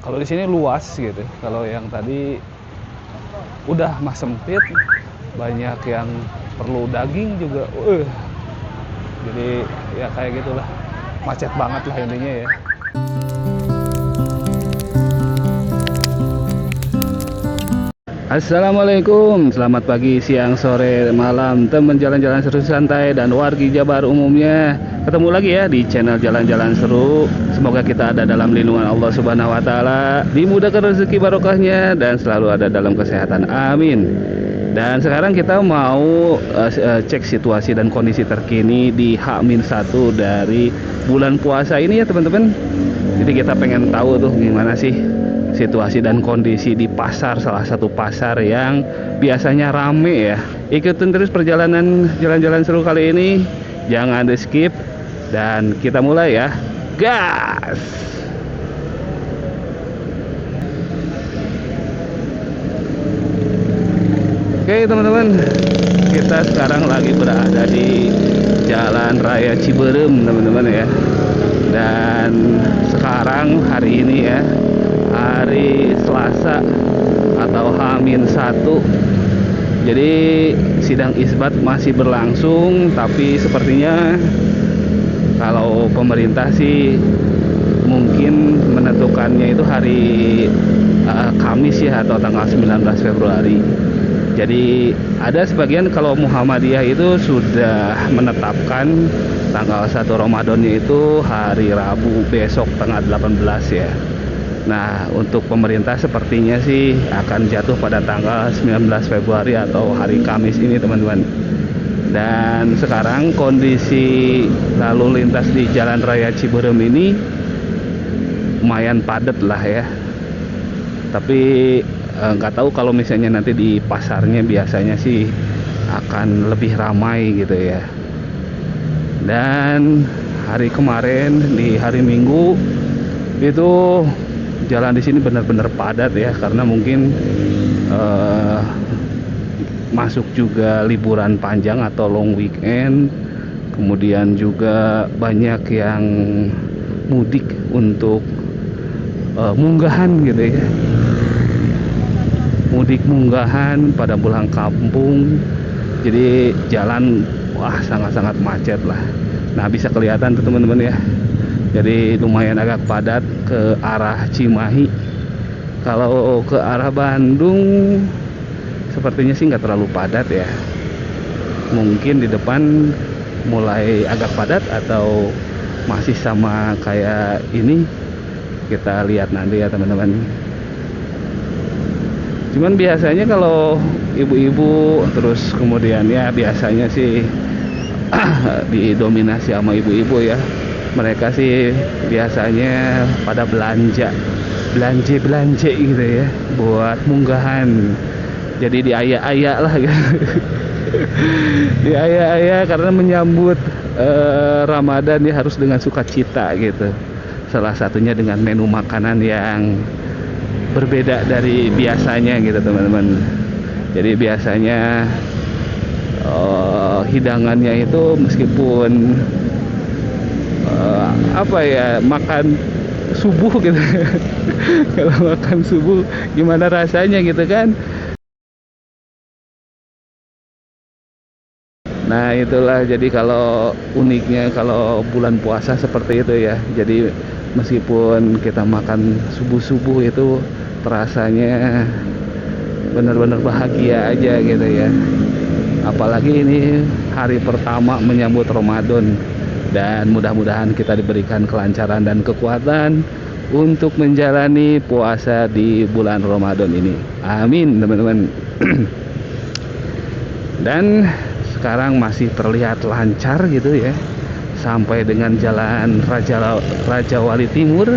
Kalau di sini luas gitu. Kalau yang tadi udah mah sempit, banyak yang perlu daging juga. Jadi ya kayak gitulah. Macet banget lah intinya ya. Assalamualaikum, selamat pagi, siang, sore, malam, teman jalan-jalan seru santai dan wargi Jabar umumnya. Ketemu lagi ya di channel Jalan-Jalan Seru. Semoga kita ada dalam lindungan Allah Subhanahu wa Ta'ala, dimudahkan rezeki barokahnya, dan selalu ada dalam kesehatan. Amin. Dan sekarang kita mau cek situasi dan kondisi terkini di H-1 dari bulan puasa ini ya teman-teman. Jadi kita pengen tahu tuh gimana sih situasi dan kondisi di pasar, salah satu pasar yang biasanya rame ya. Ikutin terus perjalanan jalan-jalan seru kali ini, jangan di skip, dan kita mulai ya. Gas! Oke teman-teman, kita sekarang lagi berada di Jalan Raya Ciberem teman-teman ya. Dan sekarang hari ini ya, hari Selasa atau H-1. Jadi sidang isbat masih berlangsung, tapi sepertinya kalau pemerintah sih mungkin menentukannya itu hari Kamis ya, atau tanggal 19 Februari. Jadi ada sebagian kalau Muhammadiyah itu sudah menetapkan tanggal 1 Ramadannya itu hari Rabu besok tanggal 18 ya. Nah, untuk pemerintah sepertinya sih akan jatuh pada tanggal 19 Februari atau hari Kamis ini teman-teman. Dan sekarang kondisi lalu lintas di Jalan Raya Ciberem ini lumayan padat lah ya. Tapi nggak tahu kalau misalnya nanti di pasarnya, biasanya sih akan lebih ramai gitu ya. Dan hari kemarin di hari Minggu itu jalan di sini benar-benar padat ya, karena mungkin masuk juga liburan panjang atau long weekend. Kemudian juga banyak yang mudik untuk munggahan gitu ya, mudik munggahan pada pulang kampung. Jadi jalan wah sangat-sangat macet lah. Nah, bisa kelihatan tuh teman-teman ya. Jadi lumayan agak padat ke arah Cimahi. Kalau ke arah Bandung sepertinya sih nggak terlalu padat ya. Mungkin di depan mulai agak padat atau masih sama kayak ini, kita lihat nanti ya teman-teman. Cuman biasanya kalau ibu-ibu, terus kemudian ya biasanya sih didominasi sama ibu-ibu ya. Mereka sih biasanya pada belanja gitu ya, buat munggahan. Jadi diayak-ayak lah gitu. Diayak-ayak karena menyambut Ramadan ya, harus dengan sukacita gitu. Salah satunya dengan menu makanan yang berbeda dari biasanya gitu teman-teman. Jadi biasanya hidangannya itu meskipun apa ya, makan subuh gitu. Kalau makan subuh gimana rasanya gitu kan. Nah itulah, jadi kalau uniknya kalau bulan puasa seperti itu ya. Jadi meskipun kita makan subuh-subuh itu terasanya benar-benar bahagia aja gitu ya. Apalagi ini hari pertama menyambut Ramadan, dan mudah-mudahan kita diberikan kelancaran dan kekuatan untuk menjalani puasa di bulan Ramadan ini. Amin teman-teman. Dan sekarang masih terlihat lancar gitu ya, sampai dengan jalan Raja Wali Timur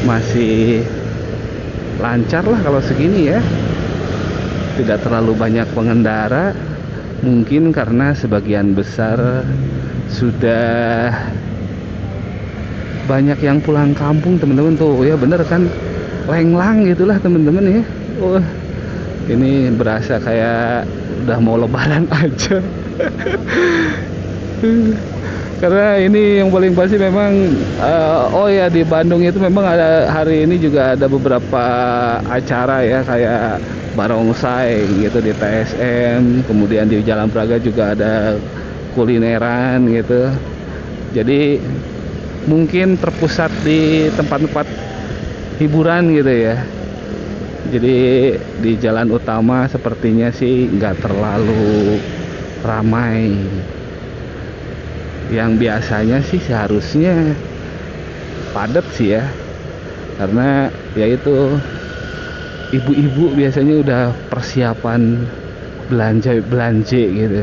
masih lancar lah kalau segini ya. Tidak terlalu banyak pengendara, mungkin karena sebagian besar sudah banyak yang pulang kampung teman-teman tuh ya, bener kan, lenglang gitulah teman-teman ya. Ini berasa kayak udah mau lebaran aja. Karena ini yang paling pasti memang oh ya, di Bandung itu memang ada hari ini juga ada beberapa acara ya, kayak barongsai gitu di TSM, kemudian di Jalan Braga juga ada kulineran gitu. Jadi mungkin terpusat di tempat-tempat hiburan gitu ya. Jadi di jalan utama sepertinya sih nggak terlalu ramai. Yang biasanya sih seharusnya padat sih ya, karena ya itu ibu-ibu biasanya udah persiapan belanja gitu,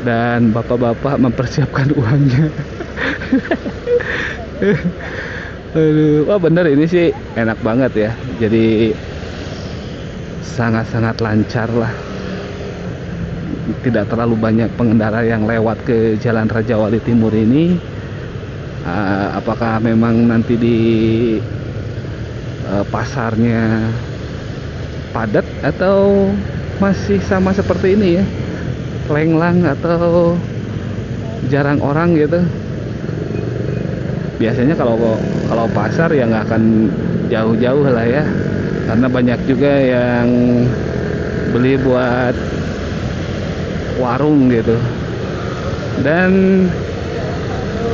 dan bapak-bapak mempersiapkan uangnya. Aduh, wah bener ini sih enak banget ya, jadi sangat-sangat lancar lah. Tidak terlalu banyak pengendara yang lewat ke Jalan Raja Wali Timur ini. Apakah memang nanti di pasarnya padat atau masih sama seperti ini ya, lenglang atau jarang orang gitu? Biasanya kalau pasar ya nggak akan jauh-jauh lah ya, karena banyak juga yang beli buat warung gitu. Dan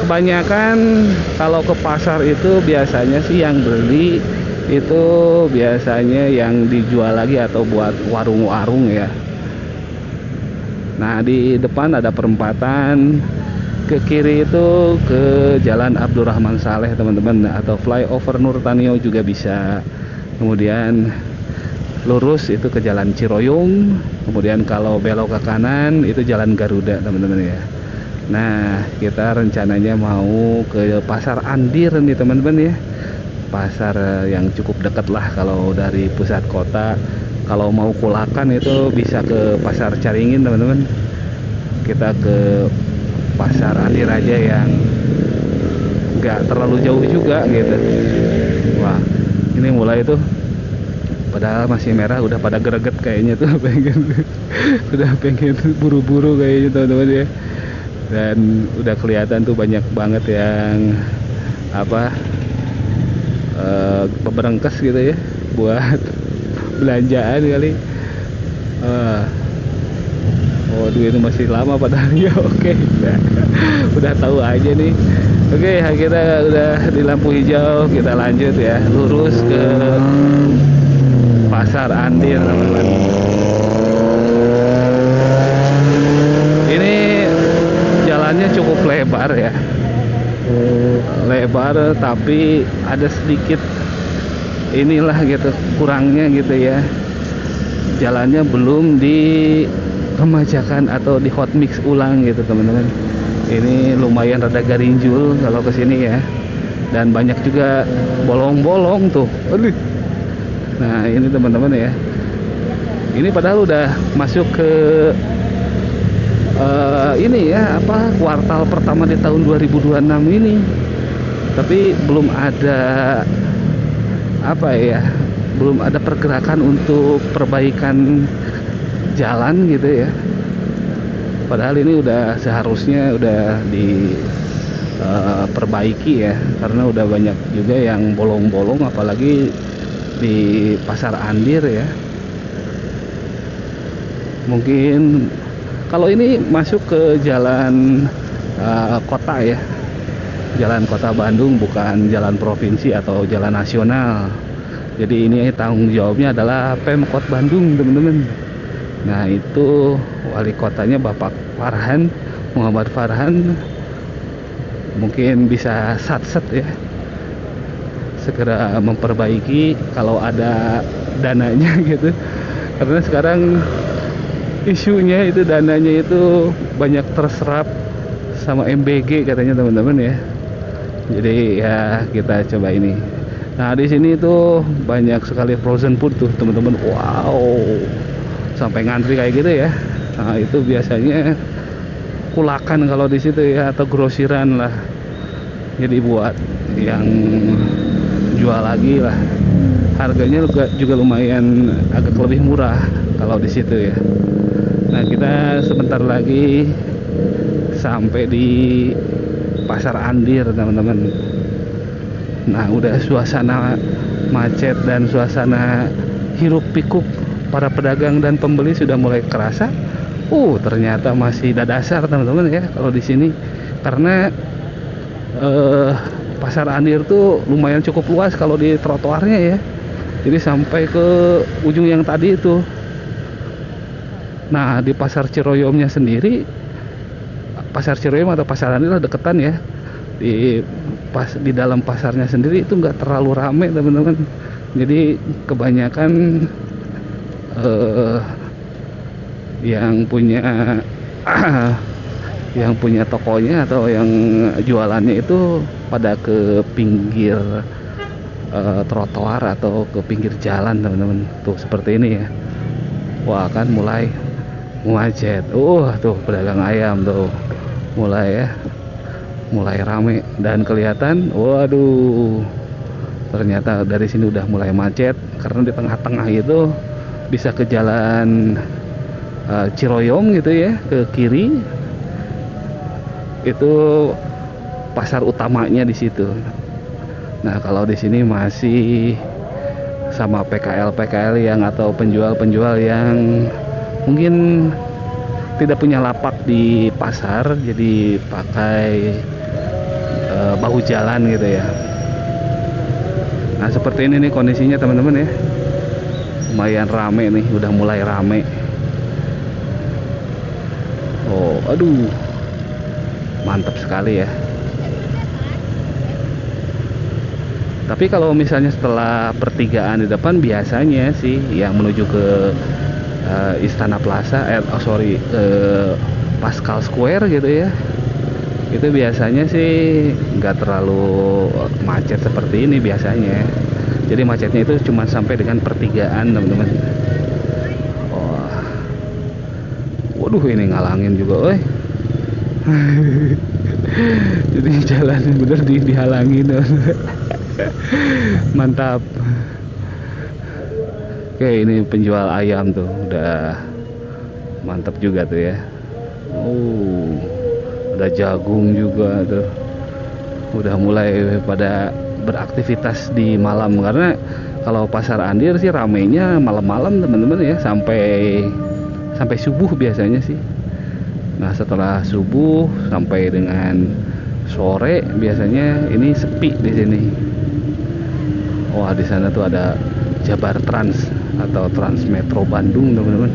kebanyakan kalau ke pasar itu biasanya sih yang beli itu biasanya yang dijual lagi atau buat warung-warung ya. Nah, di depan ada perempatan, ke kiri itu ke Jalan Abdurrahman Saleh teman-teman, atau flyover Nurtanio juga bisa. Kemudian lurus itu ke Jalan Ciroyong, kemudian kalau belok ke kanan itu Jalan Garuda teman-teman ya. Nah, kita rencananya mau ke Pasar Andir nih teman-teman ya, pasar yang cukup dekat lah kalau dari pusat kota. Kalau mau kulakan itu bisa ke Pasar Caringin teman-teman, kita ke Pasar Andir aja yang nggak terlalu jauh juga gitu. Wah, ini mulai tuh, padahal masih merah udah pada greget kayaknya tuh, udah pengen buru-buru kayaknya teman-teman ya. Dan udah kelihatan tuh banyak banget yang berengkes gitu ya buat belanjaan kali. Oh, duit itu masih lama padahal ya. Oke, udah tahu aja nih. Oke, kita udah di lampu hijau, kita lanjut ya, lurus ke Pasar Andir teman-teman. Ini jalannya cukup lebar ya, lebar tapi ada sedikit inilah gitu kurangnya gitu ya, jalannya belum diremajakan atau di hot mix ulang gitu teman-teman. Ini lumayan rada garinjul kalau kesini ya, dan banyak juga bolong-bolong tuh. Aduh. Nah ini teman-teman ya, ini padahal udah masuk ke ini ya kuartal pertama di tahun 2026 ini, tapi belum ada belum ada pergerakan untuk perbaikan jalan gitu ya. Padahal ini udah seharusnya udah diperbaiki ya, karena udah banyak juga yang bolong-bolong, apalagi di Pasar Andir ya. Mungkin kalau ini masuk ke jalan kota ya, jalan kota Bandung, bukan jalan provinsi atau jalan nasional. Jadi ini tanggung jawabnya adalah Pemkot Bandung teman-teman. Nah itu wali kotanya Bapak Farhan, Muhammad Farhan, mungkin bisa satset ya, segera memperbaiki kalau ada dananya gitu. Karena sekarang isunya itu dananya itu banyak terserap sama MBG katanya teman-teman ya. Jadi ya kita coba ini. Nah di sini tuh banyak sekali frozen food tuh teman-teman. Wow, sampai ngantri kayak gitu ya. Nah itu biasanya kulakan kalau di situ ya, atau grosiran lah. Jadi buat yang jual lagi lah, harganya juga lumayan agak lebih murah kalau di situ ya. Nah, kita sebentar lagi sampai di Pasar Andir, teman-teman. Nah, udah suasana macet dan suasana hiruk pikuk para pedagang dan pembeli sudah mulai kerasa. Ternyata masih dadasar, teman-teman ya, kalau di sini. Karena Pasar Andir tuh lumayan cukup luas kalau di trotoarnya ya. Jadi sampai ke ujung yang tadi itu. Nah, di Pasar Ciroyomnya sendiri, Pasar Ciroyom atau Pasar Andir deketan ya. Di dalam pasarnya sendiri itu nggak terlalu rame, teman-teman. Jadi kebanyakan yang punya yang punya tokonya atau yang jualannya itu pada ke pinggir trotoar atau ke pinggir jalan, teman-teman. Tuh seperti ini ya. Wah, kan mulai macet. Tuh pedagang ayam tuh mulai rame dan kelihatan. Waduh, ternyata dari sini udah mulai macet karena di tengah-tengah itu bisa ke jalan Ciroyom gitu ya, ke kiri itu pasar utamanya di situ. Nah, kalau di sini masih sama PKL yang atau penjual-penjual yang mungkin tidak punya lapak di pasar, jadi pakai bahu jalan gitu ya. Nah, seperti ini nih kondisinya, teman-teman ya. Lumayan rame nih, udah mulai rame. Aduh, mantap sekali ya. Tapi kalau misalnya setelah pertigaan di depan, biasanya sih yang menuju ke Istana Plaza, Pascal Square gitu ya, itu biasanya sih nggak terlalu macet seperti ini biasanya. Jadi macetnya itu cuma sampai dengan pertigaan, teman-teman. Waduh, ini ngalangin juga, jadi jalan bener dihalangin. Mantap. Oke, ini penjual ayam tuh udah mantap juga tuh ya. Ada jagung juga tuh. Udah mulai pada beraktivitas di malam, karena kalau Pasar Andir sih ramainya malam-malam, teman-teman ya, sampai subuh biasanya sih. Nah, setelah subuh sampai dengan sore biasanya ini sepi di sini. Di sana tuh ada Jabar Trans atau Trans Metro Bandung, teman-teman.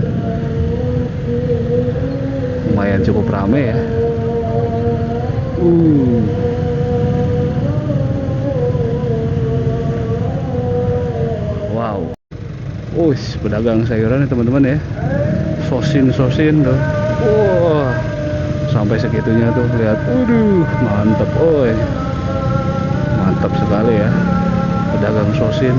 Lumayan cukup ramai ya. Wow. Pedagang sayuran ya, teman-teman ya. Sosin tuh. Sampai segitunya tuh, lihat. Mantap, mantap sekali ya. Pedagang sosin.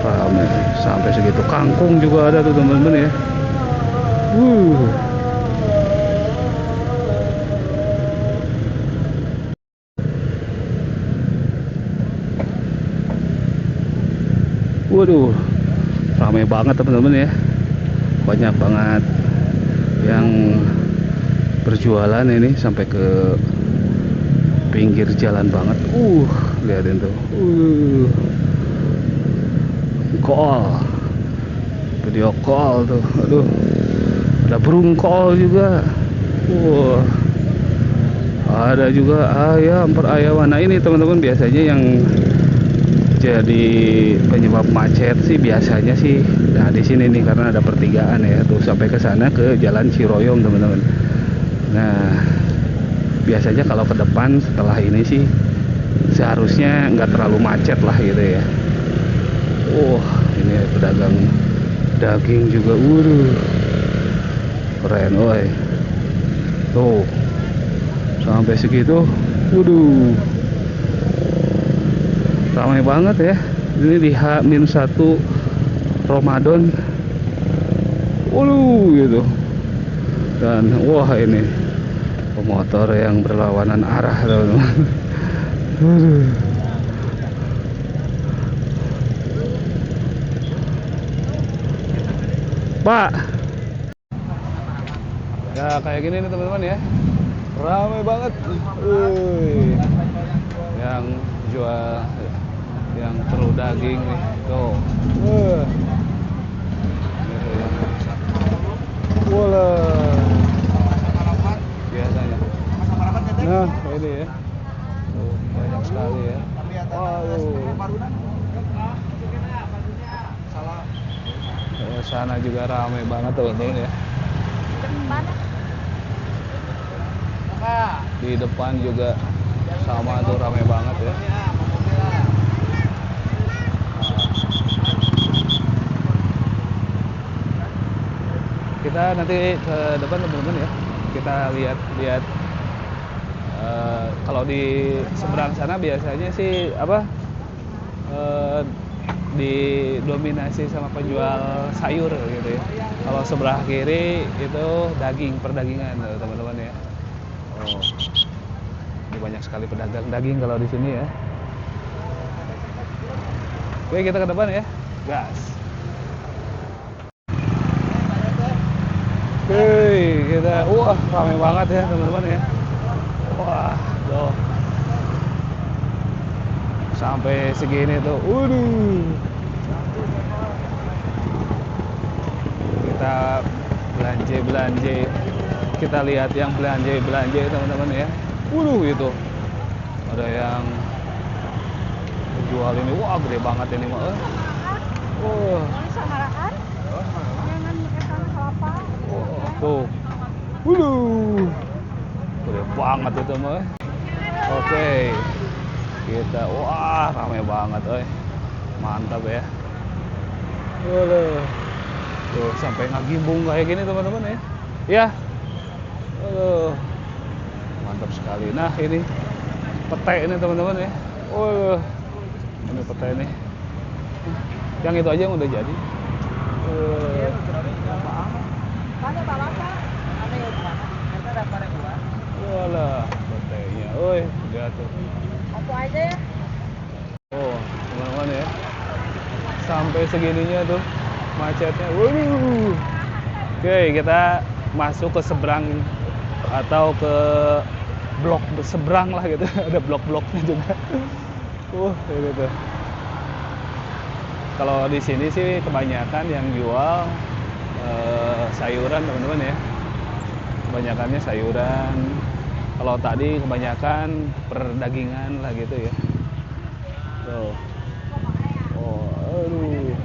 Ramai sampai segitu. Kangkung juga ada tuh, teman-teman ya. Waduh, ramai banget, teman-teman ya. Banyak banget yang berjualan ini sampai ke pinggir jalan banget. Lihatin tuh. Video call tuh. Aduh, ada burung call juga. Ada juga ayam, perayawan. Nah, ini teman-teman biasanya yang jadi penyebab macet sih biasanya sih. Nah, di sini nih karena ada pertigaan ya, tuh sampai ke sana ke Jalan Ciroyom, teman-teman. Nah, biasanya kalau ke depan setelah ini sih seharusnya nggak terlalu macet lah gitu ya. Ini pedagang daging juga. Keren, tuh sampai segitu. Ramai banget ya. Ini di H-1 Ramadan. Gitu. Dan ini pemotor yang berlawanan arah, teman-teman. Pak, Ya kayak gini nih teman-teman ya, ramai banget. Wih, yang jual, yang perlu daging nih, tuh. Wala, biasanya. Nah, ini ya, tuh, banyak sekali ya. Waduh, sana juga ramai banget teman-teman ya. Di depan juga sama tuh, ramai banget ya. Kita nanti ke depan teman-teman ya. Kita lihat-lihat. Kalau di seberang sana biasanya sih apa? Didominasi sama penjual sayur gitu ya. Kalau sebelah kiri itu daging, perdagingan teman-teman ya. Oh, ini banyak sekali pedagang daging kalau di sini ya. Oke, kita ke depan ya, gas. Oke, kita, wah ramai banget ya teman-teman ya. Wah, tuh. Sampai segini tuh, waduh. Kita belanja, kita lihat yang belanja teman-teman ya. Waduh, itu ada yang jual ini, wah gede banget ini mah. Oh, tuh, waduh, gede banget itu mah. Oke, kita, wah ramai banget, mantap ya. Waduh. Tuh, sampai ngagimbung kayak gini teman-teman ya. Ya. Mantap sekali. Nah, ini pete ini teman-teman ya. Ini pete ini. Yang itu aja yang udah jadi. Walah, petenya. Lihat tuh. Apa aja ya? Oh, teman-teman ya. Sampai segininya tuh macetnya. Waduh. Oke, kita masuk ke seberang atau ke blok seberang lah gitu. Ada blok-bloknya juga. Ini tuh. Kalau di sini sih kebanyakan yang jual sayuran teman-teman ya. Kebanyakannya sayuran. Kalau tadi kebanyakan perdagingan lah gitu ya. Tuh. Aduh.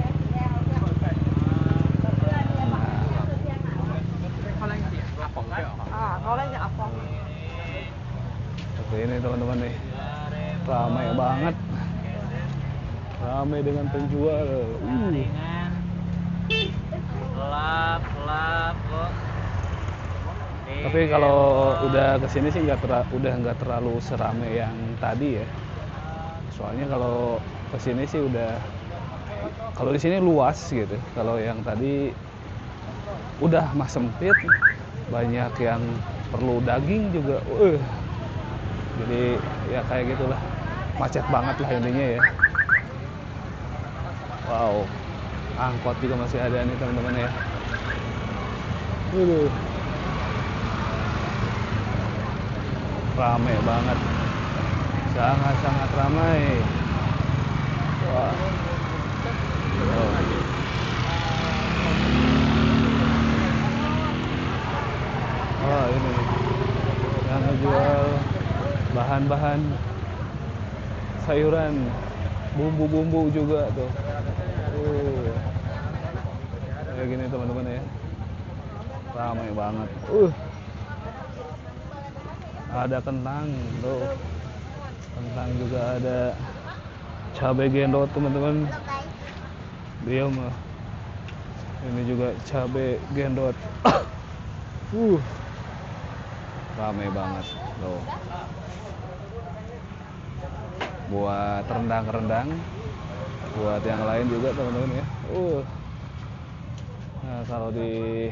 Oke, ini teman-teman nih, ramai banget, ramai dengan penjual. Gelap kok. Tapi kalau udah kesini sih udah nggak terlalu seramai yang tadi ya. Soalnya kalau kesini sih udah, kalau di sini luas gitu. Kalau yang tadi udah mah sempit, banyak yang perlu daging juga. Jadi ya kayak gitulah, macet banget lah intinya ya. Wow, angkot juga masih ada nih teman-teman ya. Ramai banget, sangat-sangat ramai. Wah. Ini yang ngejual bahan-bahan sayuran, bumbu-bumbu juga tuh. Kayak gini teman-teman ya, ramai banget. Ada kentang tuh, kentang juga ada, cabai gendot teman-teman. Dia mah ini juga cabai gendot. Ramai banget tuh. Buat rendang-rendang, buat yang lain juga teman-teman ya. Nah, kalau di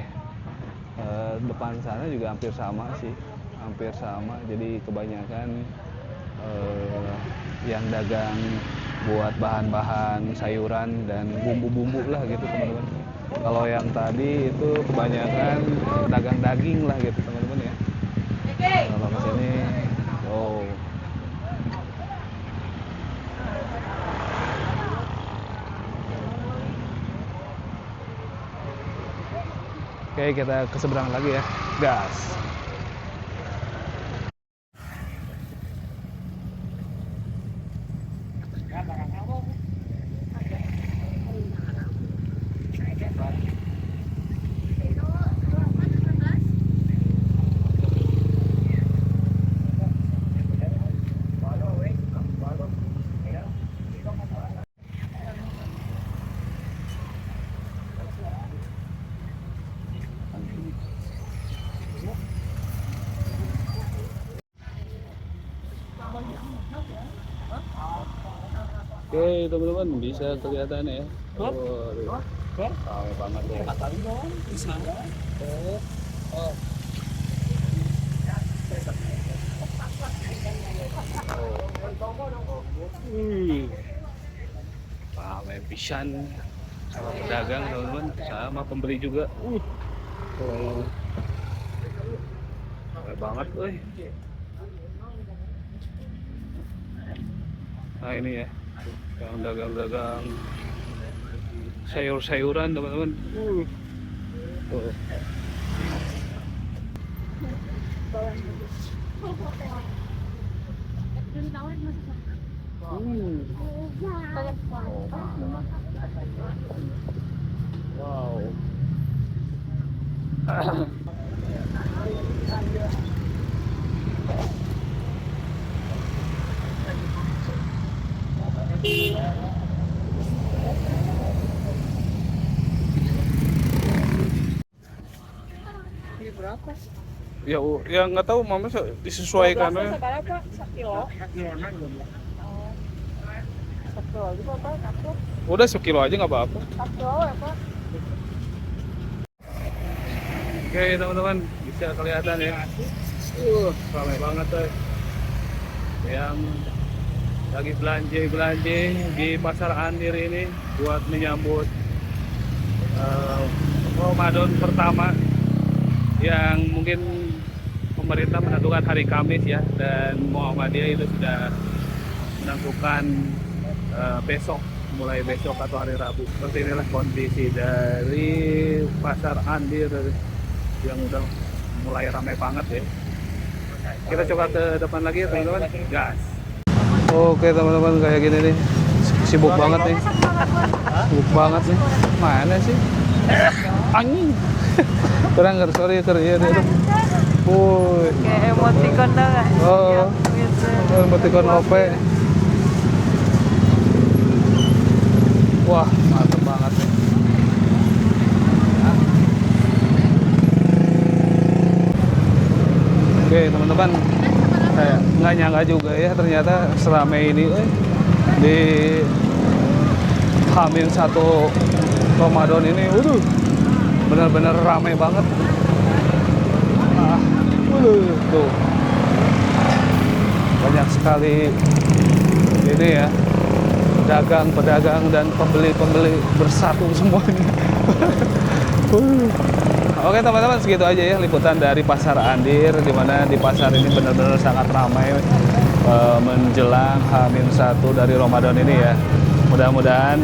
depan sana juga hampir sama sih, hampir sama. Jadi kebanyakan yang dagang buat bahan-bahan sayuran dan bumbu-bumbu lah gitu teman-teman. Kalau yang tadi itu kebanyakan dagang daging lah gitu teman-teman ya. Kalau ke sini, oh. Oke, kita ke seberang lagi ya. Gas. Oke teman-teman, bisa kelihatan ya. Oh, ramai banget ya. Ramai pisan sama pedagang teman-teman, sama pembeli juga. Oh, ramai banget, euy. Nah ini ya, yang dagang-dagang sayur-sayuran teman-teman. Tuh. Wow. Ini berapa? Ya nggak tahu mama disesuaikan ya. Sekarang Pak, 1 kilo. Satu lagi Bapak, satu. Udah 1 kilo aja nggak apa-apa. 1 kilo ya Pak. Oke teman-teman, bisa kelihatan ya. Ramai banget tuh. Yang lagi belanja di Pasar Andir ini buat menyambut Ramadan pertama yang mungkin pemerintah menentukan hari Kamis ya, dan Muhammadiyah itu sudah menentukan besok, mulai besok atau hari Rabu. Seperti inilah kondisi dari Pasar Andir yang udah mulai ramai banget ya. Kita coba ke depan lagi ya teman-teman. Gas. Oke teman-teman, kayak gini nih. Sibuk banget nih. Sibuk banget nih. Mana sih? Angin. Kurang sorry ya itu. Woi. Kayak emoticon dah nggak? Oh. Emoticon OP. Wah, mantap banget nih. Oke teman-teman, saya nggak nyangka juga ya ternyata seramai ini di H-1 Ramadan ini. Benar-benar ramai banget. Tuh banyak sekali ini ya, pedagang dan pembeli bersatu semuanya. Oke teman-teman, segitu aja ya liputan dari Pasar Andir, di mana di pasar ini benar-benar sangat ramai menjelang H-1 dari Ramadan ini ya. Mudah-mudahan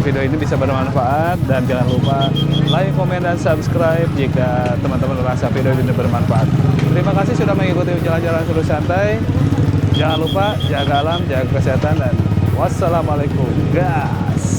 video ini bisa bermanfaat, dan jangan lupa like, komen, dan subscribe jika teman-teman merasa video ini bermanfaat. Terima kasih sudah mengikuti jalan-jalan seru santai. Jangan lupa jaga alam, jaga kesehatan, dan wassalamualaikum guys.